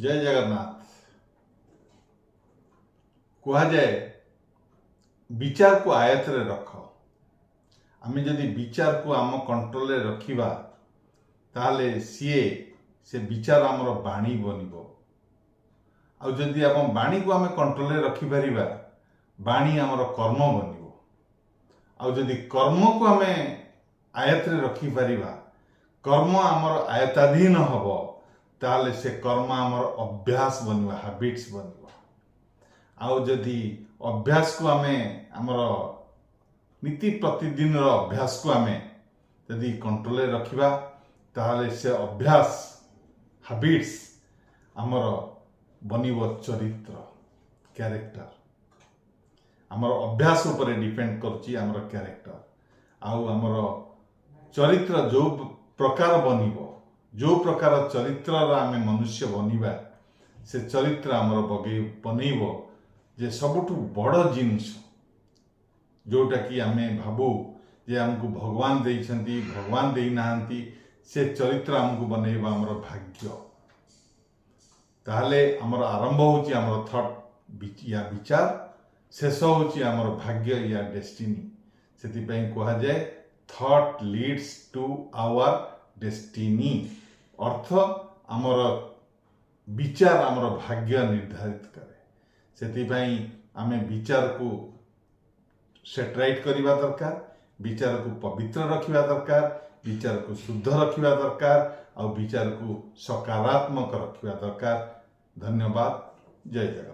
जय जगन्नाथ। कह जाए विचार को आयत रे रख। आम जदि विचार को आम कंट्रोल रे रखिबा ताहले से विचार आमर बाणी बनिबो। आ जदि आम बाणी को आम कंट्रोल रे रखि परिबा बाणी आमर कर्म बनिबो। आ जदि कर्म को आम आयत रे रखि परिबा कर्म आमर आयताधीन हबो ताहले से कर्म आमर अभ्यास बनिबो, हैबिट्स बनिबो। आउ जदि अभ्यास को आम आमर नीति प्रतिदिन अभ्यास को आम जदि कंट्रोल रे रखिबा ताहले से अभ्यास हैबिट्स आमर बनिबो चरित्र, कैरेक्टर। आमर अभ्यास ऊपर डिपेंड करछि आमर कैरेक्टर। आउ आमर चरित्र जो प्रकार बनिबो, जो प्रकार चरित्र आम मनुष्य बनिबा से चरित्र आमर बनइबो जे सबुठु बड़ जिनिस जोटा कि आम भाबू जे आमको भगवान देइछंती, भगवान देई नाहंती, से चरित्र आमको बनइबा आमर भाग्य। ताहले आमर आरंभ होची आमर थॉट या विचार, शेष होची आमर भाग्य या डेस्टिनी। सेति पई कहा जाए thought leads to our destiny. अर्थ आमर विचार आमर भाग्य निर्धारित करे। सेति पई आमे विचार को सेटराइट करिबा दरकार, विचार को पवित्र रखिबा दरकार, विचार को शुद्ध रखिबा दरकार, और विचार को सकारात्मक रखिबा दरकार। धन्यवाद। जय जगन्नाथ।